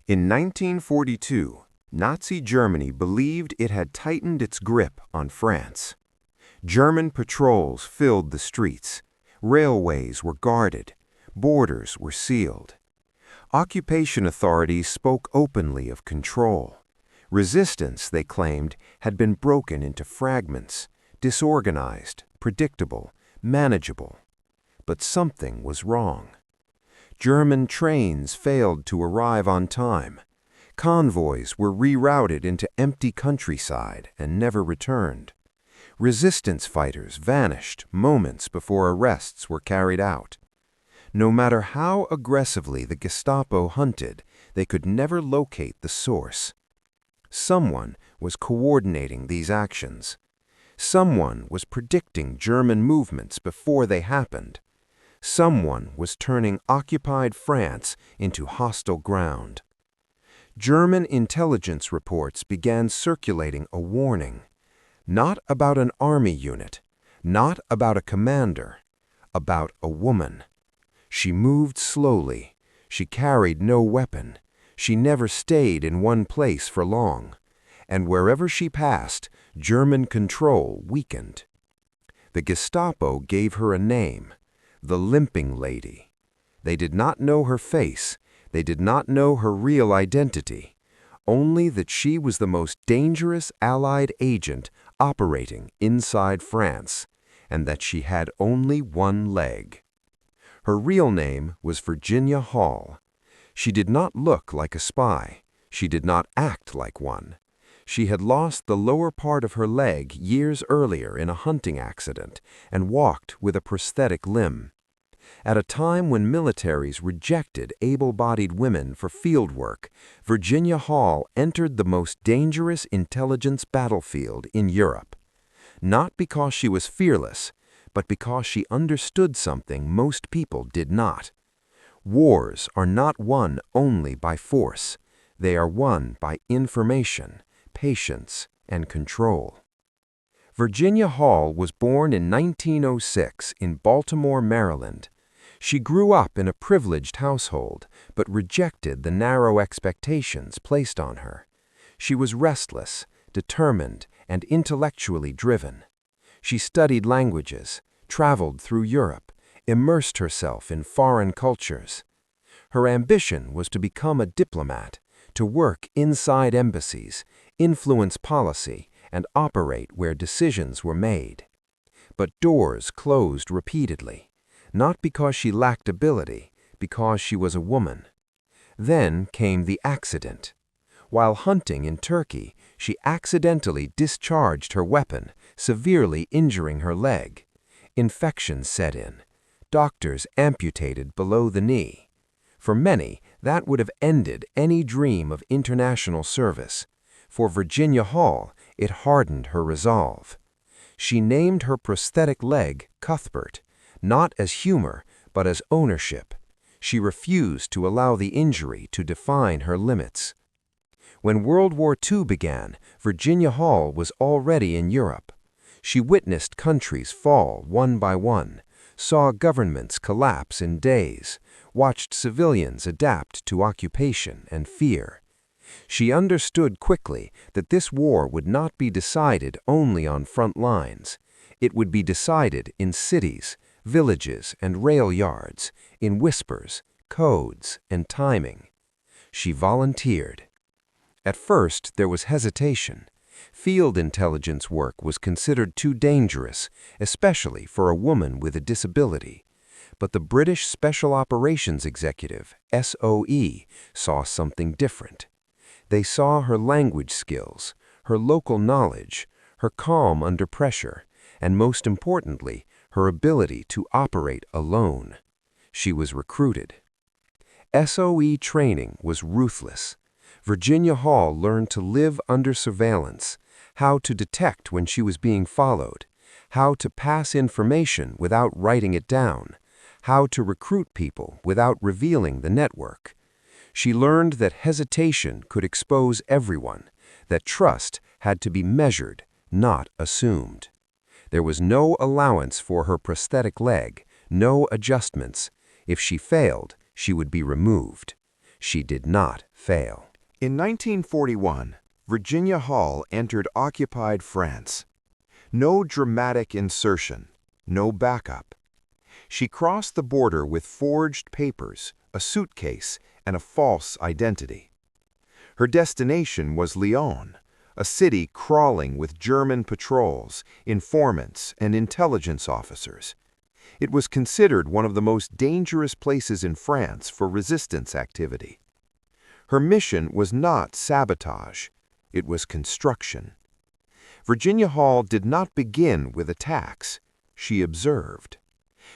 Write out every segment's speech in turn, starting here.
In 1942, Nazi Germany believed it had tightened its grip on France. German patrols filled the streets, railways were guarded, borders were sealed. Occupation authorities spoke openly of control. Resistance, they claimed, had been broken into fragments, disorganized, predictable, manageable. But something was wrong. German trains failed to arrive on time. Convoys were rerouted into empty countryside and never returned. Resistance fighters vanished moments before arrests were carried out. No matter how aggressively the Gestapo hunted, they could never locate the source. Someone was coordinating these actions. Someone was predicting German movements before they happened. Someone was turning occupied France into hostile ground. German intelligence reports began circulating a warning. Not about an army unit, not about a commander, about a woman. She moved slowly. She carried no weapon. She never stayed in one place for long. And wherever she passed, German control weakened. The Gestapo gave her a name, the Limping Lady. They did not know her face. They did not know her real identity. Only that she was the most dangerous Allied agent operating inside France, and that she had only one leg. Her real name was Virginia Hall. She did not look like a spy. She did not act like one. She had lost the lower part of her leg years earlier in a hunting accident and walked with a prosthetic limb. At a time when militaries rejected able-bodied women for field work, Virginia Hall entered the most dangerous intelligence battlefield in Europe. Not because she was fearless, but because she understood something most people did not. Wars are not won only by force. They are won by information, patience, and control. Virginia Hall was born in 1906 in Baltimore, Maryland. She grew up in a privileged household, but rejected the narrow expectations placed on her. She was restless, determined, and intellectually driven. She studied languages, traveled through Europe, immersed herself in foreign cultures. Her ambition was to become a diplomat, to work inside embassies, influence policy, and operate where decisions were made. But doors closed repeatedly. Not because she lacked ability, because she was a woman. Then came the accident. While hunting in Turkey, she accidentally discharged her weapon, severely injuring her leg. Infection set in. Doctors amputated below the knee. For many, that would have ended any dream of international service. For Virginia Hall, it hardened her resolve. She named her prosthetic leg Cuthbert, not as humor, but as ownership. She refused to allow the injury to define her limits. When World War II began, Virginia Hall was already in Europe. She witnessed countries fall one by one, saw governments collapse in days, watched civilians adapt to occupation and fear. She understood quickly that this war would not be decided only on front lines. It would be decided in cities, villages, and rail yards, in whispers, codes, and timing. She volunteered. At first, there was hesitation. Field intelligence work was considered too dangerous, especially for a woman with a disability. But the British Special Operations Executive, SOE, saw something different. They saw her language skills, her local knowledge, her calm under pressure, and most importantly, her ability to operate alone. She was recruited. SOE training was ruthless. Virginia Hall learned to live under surveillance, how to detect when she was being followed, how to pass information without writing it down, how to recruit people without revealing the network. She learned that hesitation could expose everyone, that trust had to be measured, not assumed. There was no allowance for her prosthetic leg, no adjustments. If she failed, she would be removed. She did not fail. In 1941, Virginia Hall entered occupied France. No dramatic insertion, no backup. She crossed the border with forged papers, a suitcase, and a false identity. Her destination was Lyon, a city crawling with German patrols, informants, and intelligence officers. It was considered one of the most dangerous places in France for resistance activity. Her mission was not sabotage, it was construction. Virginia Hall did not begin with attacks. She observed.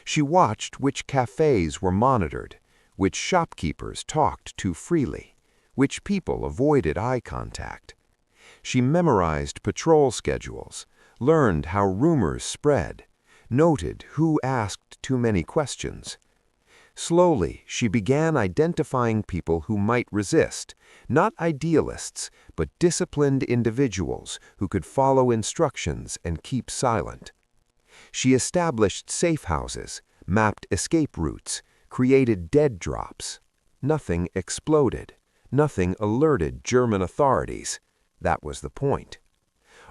She watched which cafes were monitored, which shopkeepers talked too freely, which people avoided eye contact. She memorized patrol schedules, learned how rumors spread, noted who asked too many questions. Slowly, she began identifying people who might resist, not idealists, but disciplined individuals who could follow instructions and keep silent. She established safe houses, mapped escape routes, created dead drops. Nothing exploded. Nothing alerted German authorities. That was the point.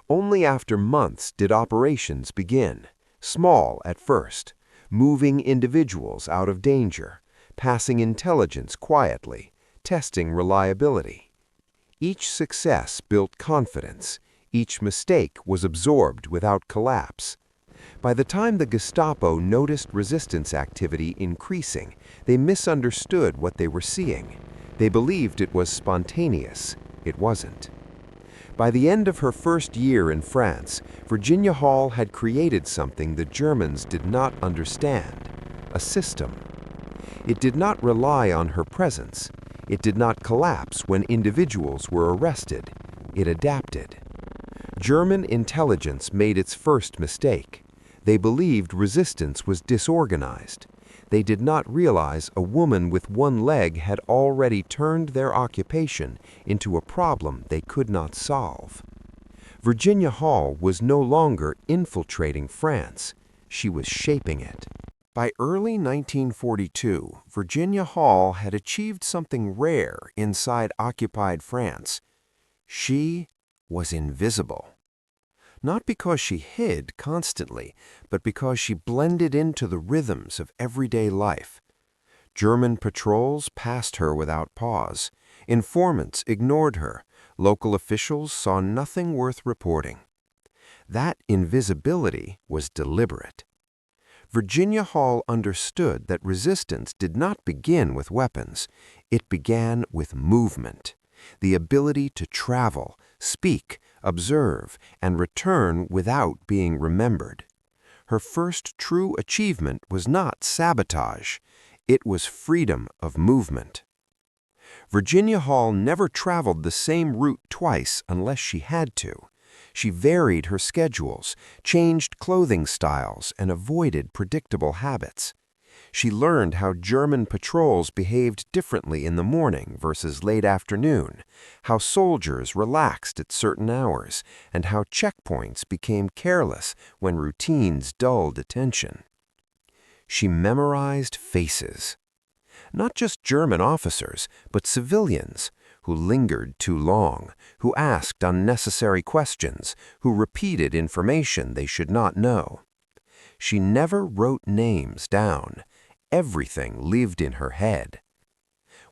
Only after months did operations begin, small at first, moving individuals out of danger, passing intelligence quietly, testing reliability. Each success built confidence. Each mistake was absorbed without collapse. By the time the Gestapo noticed resistance activity increasing, they misunderstood what they were seeing. They believed it was spontaneous. It wasn't. By the end of her first year in France, Virginia Hall had created something the Germans did not understand: a system. It did not rely on her presence. It did not collapse when individuals were arrested. It adapted. German intelligence made its first mistake. They believed resistance was disorganized. They did not realize a woman with one leg had already turned their occupation into a problem they could not solve. Virginia Hall was no longer infiltrating France. She was shaping it. By early 1942, Virginia Hall had achieved something rare inside occupied France. She was invisible. Not because she hid constantly, but because she blended into the rhythms of everyday life. German patrols passed her without pause. Informants ignored her. Local officials saw nothing worth reporting. That invisibility was deliberate. Virginia Hall understood that resistance did not begin with weapons. It began with movement, the ability to travel, speak, observe, and return without being remembered. Her first true achievement was not sabotage. It was freedom of movement. Virginia Hall never traveled the same route twice unless she had to. She varied her schedules, changed clothing styles, and avoided predictable habits. She learned how German patrols behaved differently in the morning versus late afternoon, how soldiers relaxed at certain hours, and how checkpoints became careless when routines dulled attention. She memorized faces. Not just German officers, but civilians who lingered too long, who asked unnecessary questions, who repeated information they should not know. She never wrote names down. Everything lived in her head.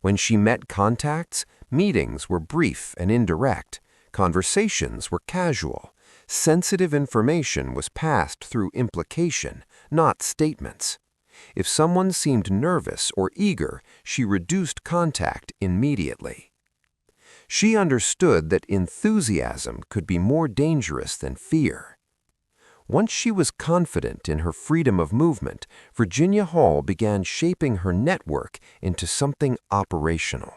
When she met contacts, meetings were brief and indirect. Conversations were casual. Sensitive information was passed through implication, not statements. If someone seemed nervous or eager, she reduced contact immediately. She understood that enthusiasm could be more dangerous than fear. Once she was confident in her freedom of movement, Virginia Hall began shaping her network into something operational.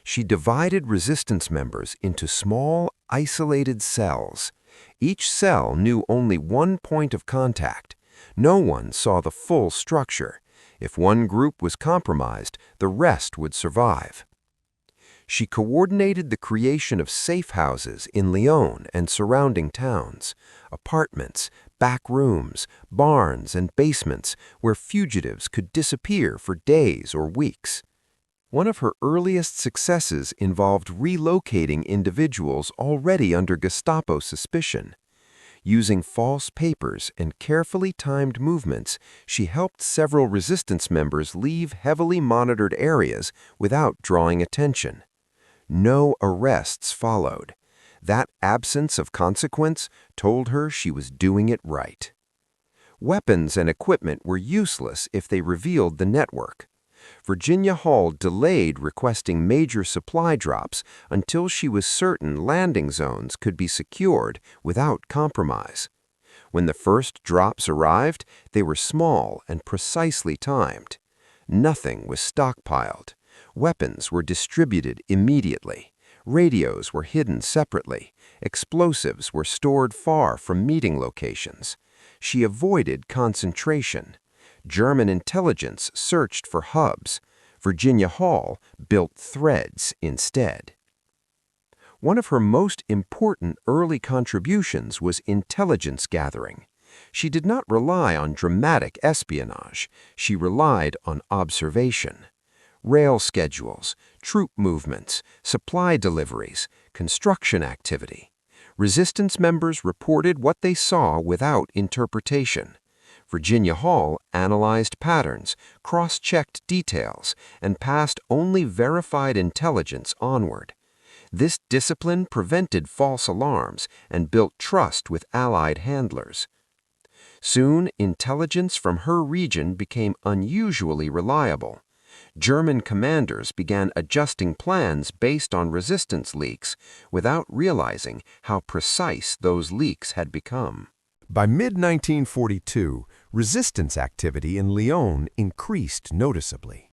She divided resistance members into small, isolated cells. Each cell knew only one point of contact. No one saw the full structure. If one group was compromised, the rest would survive. She coordinated the creation of safe houses in Lyon and surrounding towns, apartments, back rooms, barns, and basements where fugitives could disappear for days or weeks. One of her earliest successes involved relocating individuals already under Gestapo suspicion. Using false papers and carefully timed movements, she helped several resistance members leave heavily monitored areas without drawing attention. No arrests followed. That absence of consequence told her she was doing it right. Weapons and equipment were useless if they revealed the network. Virginia Hall delayed requesting major supply drops until she was certain landing zones could be secured without compromise. When the first drops arrived, they were small and precisely timed. Nothing was stockpiled. Weapons were distributed immediately. Radios were hidden separately. Explosives were stored far from meeting locations. She avoided concentration. German intelligence searched for hubs. Virginia Hall built threads instead. One of her most important early contributions was intelligence gathering. She did not rely on dramatic espionage. She relied on observation. Rail schedules, troop movements, supply deliveries, construction activity. Resistance members reported what they saw without interpretation. Virginia Hall analyzed patterns, cross-checked details, and passed only verified intelligence onward. This discipline prevented false alarms and built trust with Allied handlers. Soon, intelligence from her region became unusually reliable. German commanders began adjusting plans based on resistance leaks without realizing how precise those leaks had become. By mid-1942, resistance activity in Lyon increased noticeably.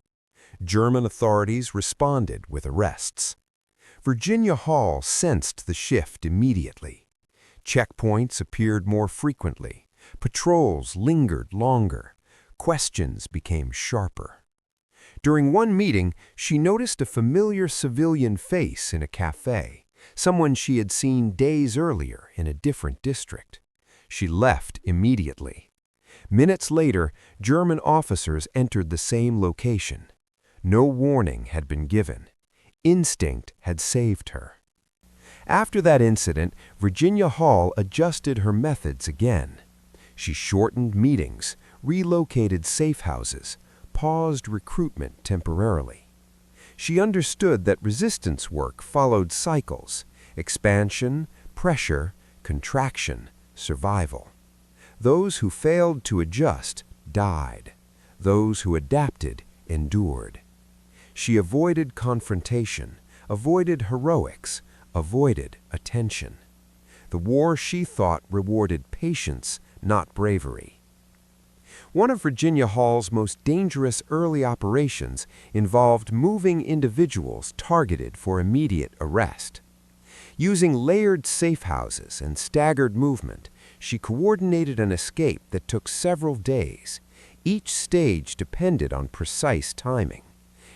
German authorities responded with arrests. Virginia Hall sensed the shift immediately. Checkpoints appeared more frequently. Patrols lingered longer. Questions became sharper. During one meeting, she noticed a familiar civilian face in a cafe, someone she had seen days earlier in a different district. She left immediately. Minutes later, German officers entered the same location. No warning had been given. Instinct had saved her. After that incident, Virginia Hall adjusted her methods again. She shortened meetings, relocated safe houses, paused recruitment temporarily. She understood that resistance work followed cycles: expansion, pressure, contraction, survival. Those who failed to adjust died. Those who adapted endured. She avoided confrontation, avoided heroics, avoided attention. The war, she thought, rewarded patience, not bravery. One of Virginia Hall's most dangerous early operations involved moving individuals targeted for immediate arrest. Using layered safe houses and staggered movement, she coordinated an escape that took several days. Each stage depended on precise timing.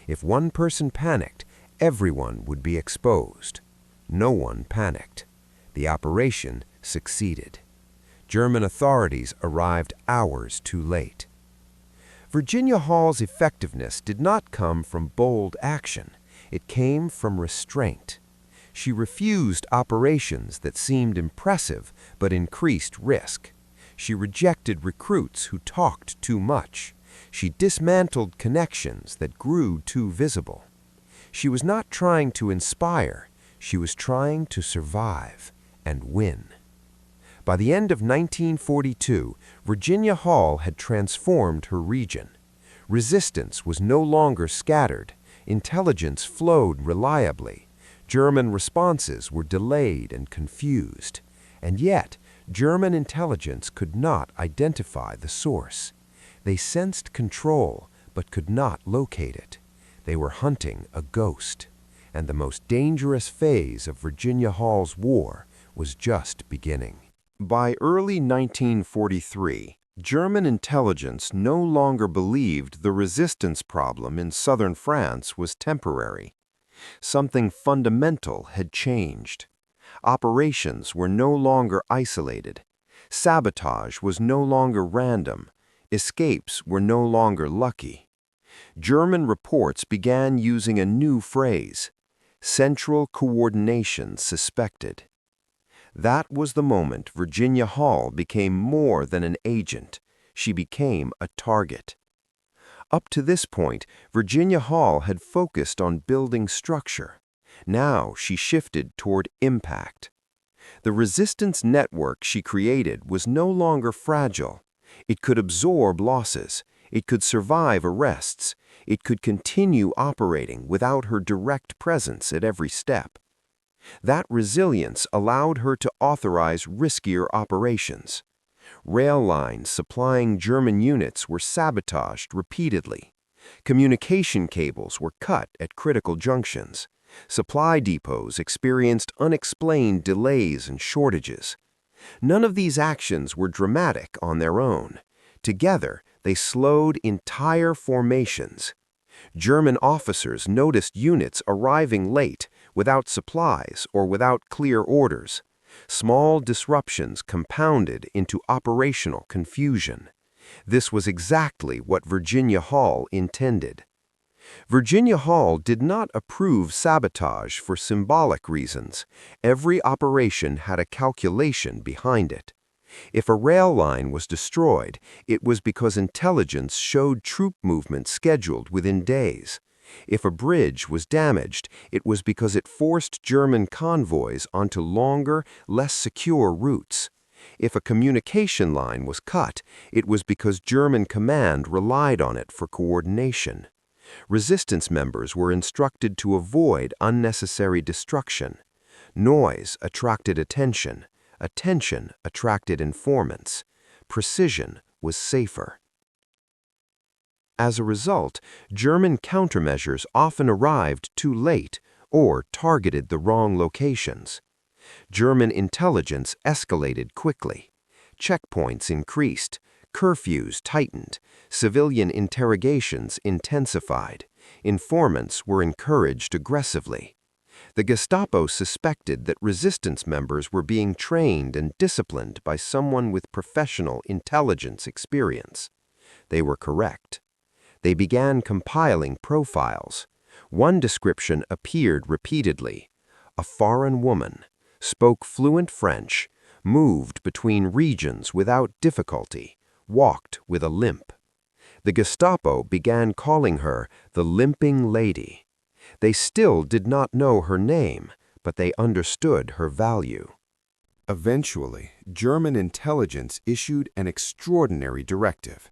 If one person panicked, everyone would be exposed. No one panicked. The operation succeeded. German authorities arrived hours too late. Virginia Hall's effectiveness did not come from bold action. It came from restraint. She refused operations that seemed impressive but increased risk. She rejected recruits who talked too much. She dismantled connections that grew too visible. She was not trying to inspire. She was trying to survive and win. By the end of 1942, Virginia Hall had transformed her region. Resistance was no longer scattered. Intelligence flowed reliably. German responses were delayed and confused. And yet, German intelligence could not identify the source. They sensed control, but could not locate it. They were hunting a ghost. And the most dangerous phase of Virginia Hall's war was just beginning. By early 1943, German intelligence no longer believed the resistance problem in southern France was temporary. Something fundamental had changed. Operations were no longer isolated. Sabotage was no longer random. Escapes were no longer lucky. German reports began using a new phrase: central coordination suspected. That was the moment Virginia Hall became more than an agent. She became a target. Up to this point, Virginia Hall had focused on building structure. Now she shifted toward impact. The resistance network she created was no longer fragile. It could absorb losses. It could survive arrests. It could continue operating without her direct presence at every step. That resilience allowed her to authorize riskier operations. Rail lines supplying German units were sabotaged repeatedly. Communication cables were cut at critical junctions. Supply depots experienced unexplained delays and shortages. None of these actions were dramatic on their own. Together, they slowed entire formations. German officers noticed units arriving late, without supplies or without clear orders. Small disruptions compounded into operational confusion. This was exactly what Virginia Hall intended. Virginia Hall did not approve sabotage for symbolic reasons. Every operation had a calculation behind it. If a rail line was destroyed, it was because intelligence showed troop movement scheduled within days. If a bridge was damaged, it was because it forced German convoys onto longer, less secure routes. If a communication line was cut, it was because German command relied on it for coordination. Resistance members were instructed to avoid unnecessary destruction. Noise attracted attention. Attention attracted informants. Precision was safer. As a result, German countermeasures often arrived too late or targeted the wrong locations. German intelligence escalated quickly. Checkpoints increased. Curfews tightened. Civilian interrogations intensified. Informants were encouraged aggressively. The Gestapo suspected that resistance members were being trained and disciplined by someone with professional intelligence experience. They were correct. They began compiling profiles. One description appeared repeatedly. A foreign woman, spoke fluent French, moved between regions without difficulty, walked with a limp. The Gestapo began calling her the limping lady. They still did not know her name, but they understood her value. Eventually, German intelligence issued an extraordinary directive.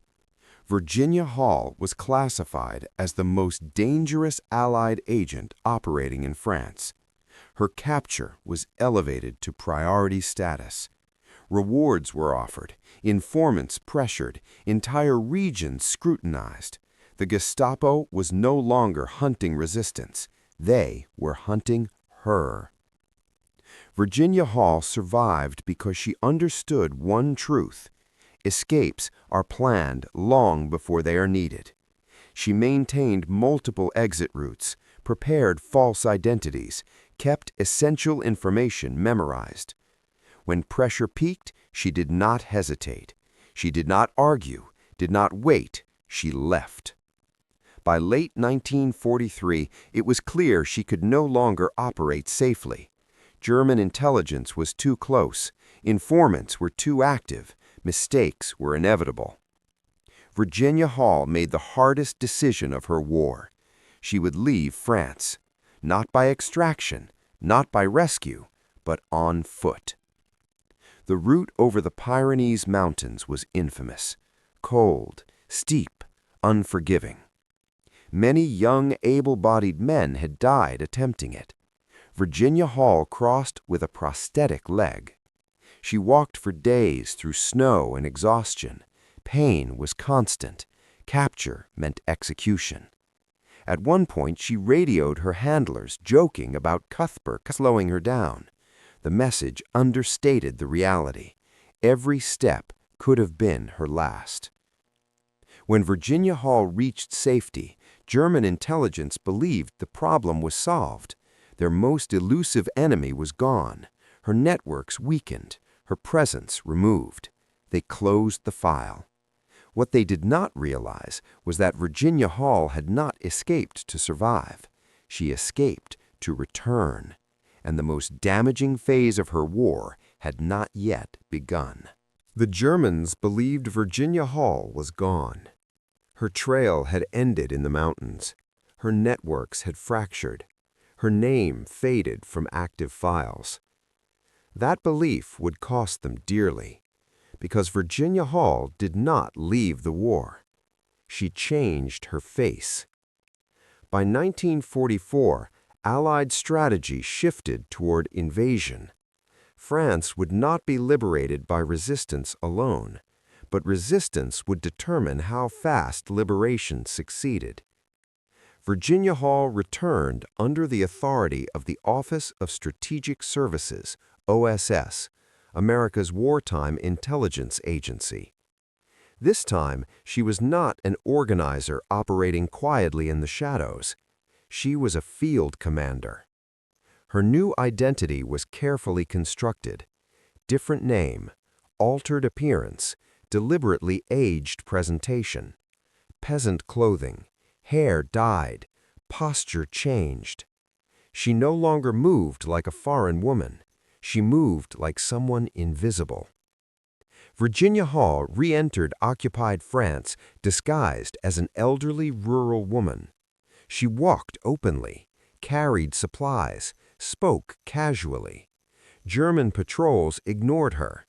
Virginia Hall was classified as the most dangerous Allied agent operating in France. Her capture was elevated to priority status. Rewards were offered, informants pressured, entire regions scrutinized. The Gestapo was no longer hunting resistance. They were hunting her. Virginia Hall survived because she understood one truth: escapes are planned long before they are needed. She maintained multiple exit routes, prepared false identities, kept essential information memorized. When pressure peaked, she did not hesitate. She did not argue, did not wait. She left. By late 1943, it was clear she could no longer operate safely. German intelligence was too close. Informants were too active. Mistakes were inevitable. Virginia Hall made the hardest decision of her war. She would leave France, not by extraction, not by rescue, but on foot. The route over the Pyrenees Mountains was infamous, cold, steep, unforgiving. Many young, able-bodied men had died attempting it. Virginia Hall crossed with a prosthetic leg. She walked for days through snow and exhaustion. Pain was constant. Capture meant execution. At one point, she radioed her handlers, joking about Cuthbert slowing her down. The message understated the reality. Every step could have been her last. When Virginia Hall reached safety, German intelligence believed the problem was solved. Their most elusive enemy was gone. Her networks weakened. Her presence removed. They closed the file. What they did not realize was that Virginia Hall had not escaped to survive. She escaped to return, and the most damaging phase of her war had not yet begun. The Germans believed Virginia Hall was gone. Her trail had ended in the mountains. Her networks had fractured. Her name faded from active files. That belief would cost them dearly, because Virginia Hall did not leave the war. She changed her face. By 1944, Allied strategy shifted toward invasion. France would not be liberated by resistance alone, but resistance would determine how fast liberation succeeded. Virginia Hall returned under the authority of the Office of Strategic Services, OSS, America's wartime intelligence agency. This time, she was not an organizer operating quietly in the shadows. She was a field commander. Her new identity was carefully constructed. Different name, altered appearance, deliberately aged presentation. Peasant clothing, hair dyed, posture changed. She no longer moved like a foreign woman. She moved like someone invisible. Virginia Hall re-entered occupied France disguised as an elderly rural woman. She walked openly, carried supplies, spoke casually. German patrols ignored her.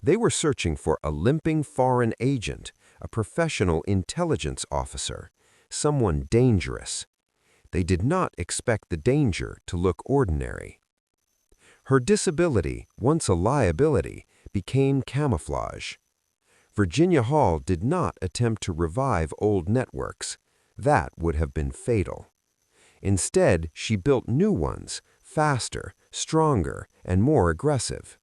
They were searching for a limping foreign agent, a professional intelligence officer, someone dangerous. They did not expect the danger to look ordinary. Her disability, once a liability, became camouflage. Virginia Hall did not attempt to revive old networks. That would have been fatal. Instead, she built new ones, faster, stronger, and more aggressive.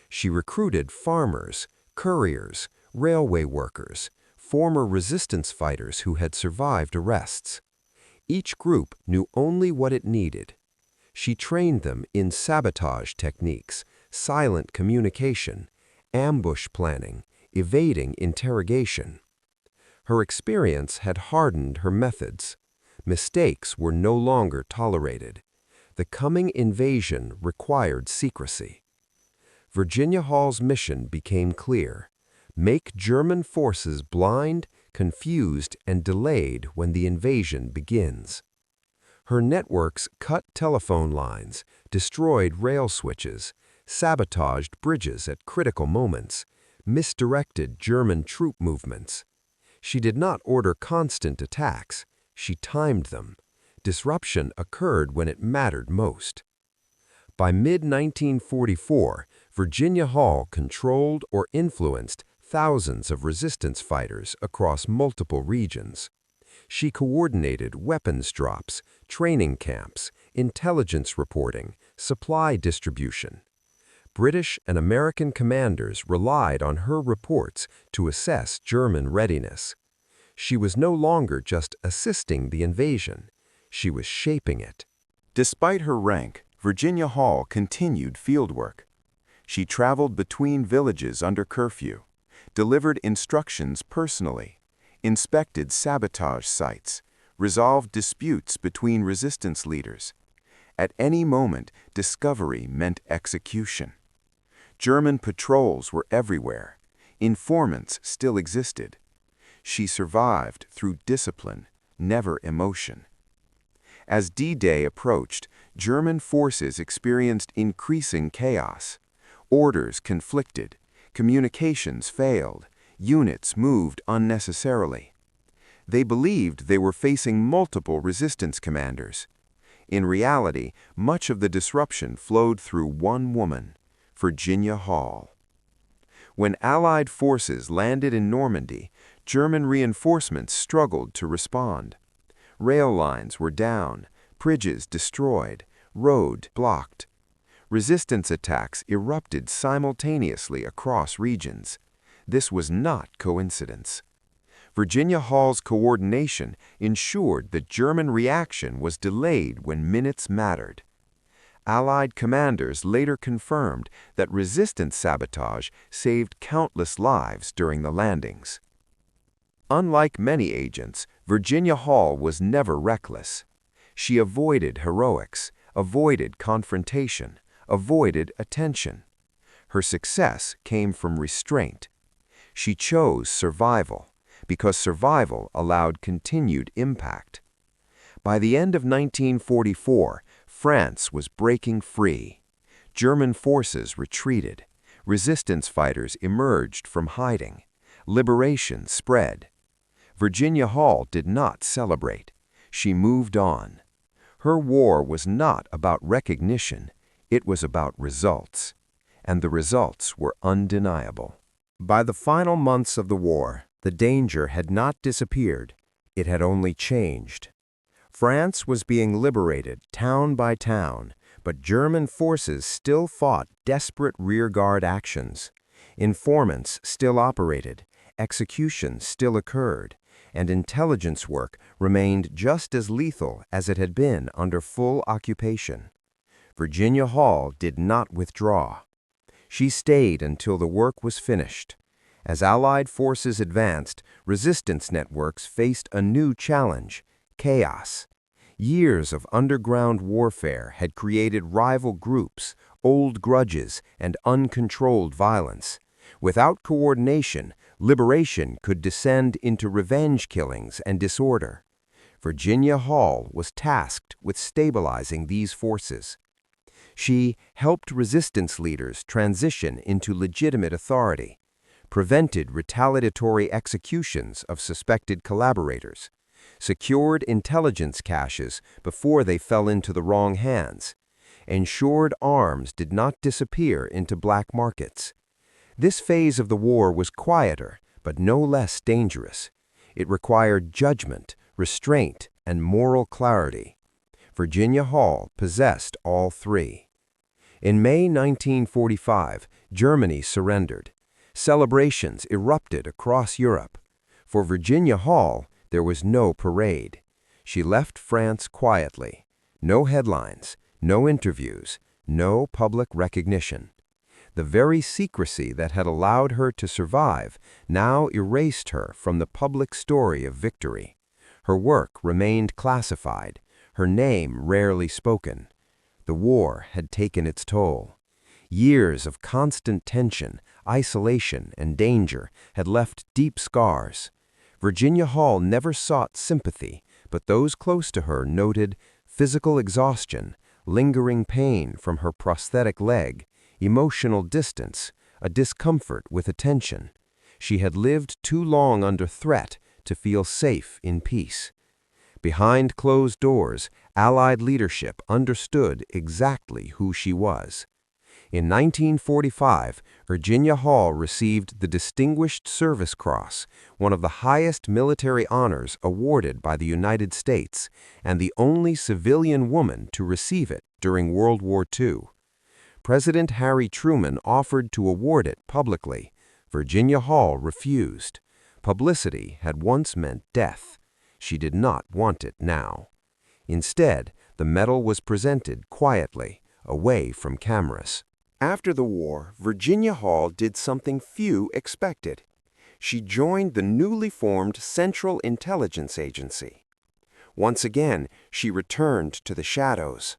She recruited farmers, couriers, railway workers, former resistance fighters who had survived arrests. Each group knew only what it needed. She trained them in sabotage techniques, silent communication, ambush planning, evading interrogation. Her experience had hardened her methods. Mistakes were no longer tolerated. The coming invasion required secrecy. Virginia Hall's mission became clear: make German forces blind, confused, and delayed when the invasion begins. Her networks cut telephone lines, destroyed rail switches, sabotaged bridges at critical moments, misdirected German troop movements. She did not order constant attacks. She timed them. Disruption occurred when it mattered most. By mid-1944, Virginia Hall controlled or influenced thousands of resistance fighters across multiple regions. She coordinated weapons drops, training camps, intelligence reporting, supply distribution. British and American commanders relied on her reports to assess German readiness. She was no longer just assisting the invasion. She was shaping it. Despite her rank, Virginia Hall continued fieldwork. She traveled between villages under curfew, delivered instructions personally, inspected sabotage sites, resolved disputes between resistance leaders. At any moment, discovery meant execution. German patrols were everywhere. Informants still existed. She survived through discipline, never emotion. As D-Day approached, German forces experienced increasing chaos. Orders conflicted, communications failed, units moved unnecessarily. They believed they were facing multiple resistance commanders. In reality, much of the disruption flowed through one woman, Virginia Hall. When Allied forces landed in Normandy, German reinforcements struggled to respond. Rail lines were down, bridges destroyed, road blocked. Resistance attacks erupted simultaneously across regions. This was not coincidence. Virginia Hall's coordination ensured the German reaction was delayed when minutes mattered. Allied commanders later confirmed that resistance sabotage saved countless lives during the landings. Unlike many agents, Virginia Hall was never reckless. She avoided heroics, avoided confrontation, avoided attention. Her success came from restraint. She chose survival, because survival allowed continued impact. By the end of 1944, France was breaking free. German forces retreated. Resistance fighters emerged from hiding. Liberation spread. Virginia Hall did not celebrate. She moved on. Her war was not about recognition. It was about results. And the results were undeniable. By the final months of the war, the danger had not disappeared. It had only changed. France was being liberated town by town, but German forces still fought desperate rearguard actions. Informants still operated, executions still occurred, and intelligence work remained just as lethal as it had been under full occupation. Virginia Hall did not withdraw. She stayed until the work was finished. As Allied forces advanced, resistance networks faced a new challenge: chaos. Years of underground warfare had created rival groups, old grudges, and uncontrolled violence. Without coordination, liberation could descend into revenge killings and disorder. Virginia Hall was tasked with stabilizing these forces. She helped resistance leaders transition into legitimate authority, prevented retaliatory executions of suspected collaborators, secured intelligence caches before they fell into the wrong hands, ensured arms did not disappear into black markets. This phase of the war was quieter, but no less dangerous. It required judgment, restraint, and moral clarity. Virginia Hall possessed all three. In May 1945, Germany surrendered. Celebrations erupted across Europe. For Virginia Hall, there was no parade. She left France quietly. No headlines, no interviews, no public recognition. The very secrecy that had allowed her to survive now erased her from the public story of victory. Her work remained classified, her name rarely spoken. The war had taken its toll. Years of constant tension, isolation, and danger had left deep scars. Virginia Hall never sought sympathy, but those close to her noted physical exhaustion, lingering pain from her prosthetic leg, emotional distance, a discomfort with attention. She had lived too long under threat to feel safe in peace. Behind closed doors, Allied leadership understood exactly who she was. In 1945, Virginia Hall received the Distinguished Service Cross, one of the highest military honors awarded by the United States, and the only civilian woman to receive it during World War II. President Harry Truman offered to award it publicly. Virginia Hall refused. Publicity had once meant death. She did not want it now. Instead, the medal was presented quietly, away from cameras. After the war, Virginia Hall did something few expected. She joined the newly formed Central Intelligence Agency. Once again, she returned to the shadows.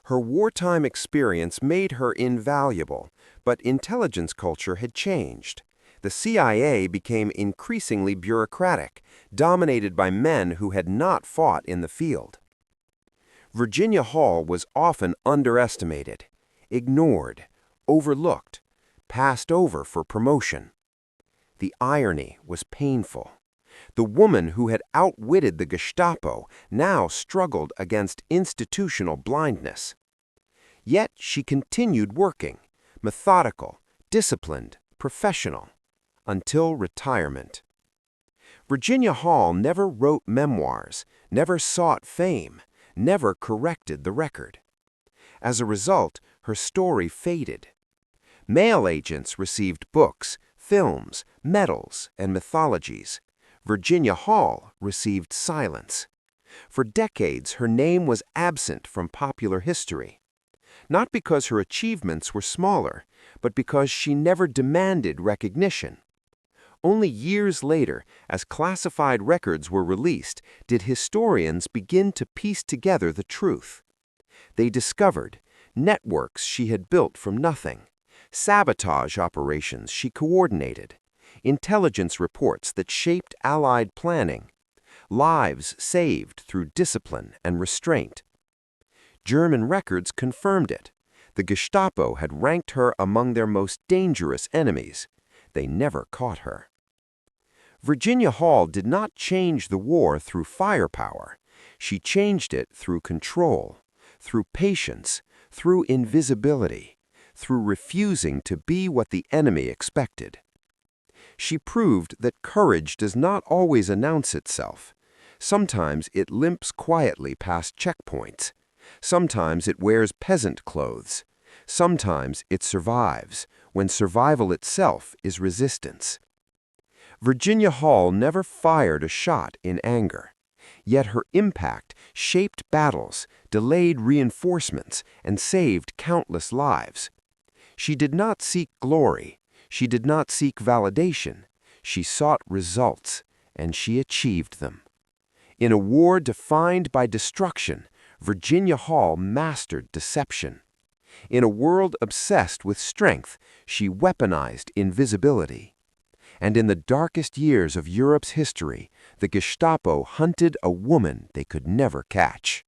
Her wartime experience made her invaluable, but intelligence culture had changed. The CIA became increasingly bureaucratic, dominated by men who had not fought in the field. Virginia Hall was often underestimated, ignored, overlooked, passed over for promotion. The irony was painful. The woman who had outwitted the Gestapo now struggled against institutional blindness. Yet she continued working, methodical, disciplined, professional, until retirement. Virginia Hall never wrote memoirs, never sought fame, never corrected the record. As a result, her story faded. Male agents received books, films, medals, and mythologies. Virginia Hall received silence. For decades, her name was absent from popular history. Not because her achievements were smaller, but because she never demanded recognition. Only years later, as classified records were released, did historians begin to piece together the truth. They discovered networks she had built from nothing, sabotage operations she coordinated, intelligence reports that shaped Allied planning, lives saved through discipline and restraint. German records confirmed it. The Gestapo had ranked her among their most dangerous enemies. They never caught her. Virginia Hall did not change the war through firepower. She changed it through control, through patience, through invisibility, through refusing to be what the enemy expected. She proved that courage does not always announce itself. Sometimes it limps quietly past checkpoints. Sometimes it wears peasant clothes. Sometimes it survives, when survival itself is resistance. Virginia Hall never fired a shot in anger. Yet her impact shaped battles, delayed reinforcements, and saved countless lives. She did not seek glory. She did not seek validation. She sought results, and she achieved them. In a war defined by destruction, Virginia Hall mastered deception. In a world obsessed with strength, she weaponized invisibility. And in the darkest years of Europe's history, the Gestapo hunted a woman they could never catch.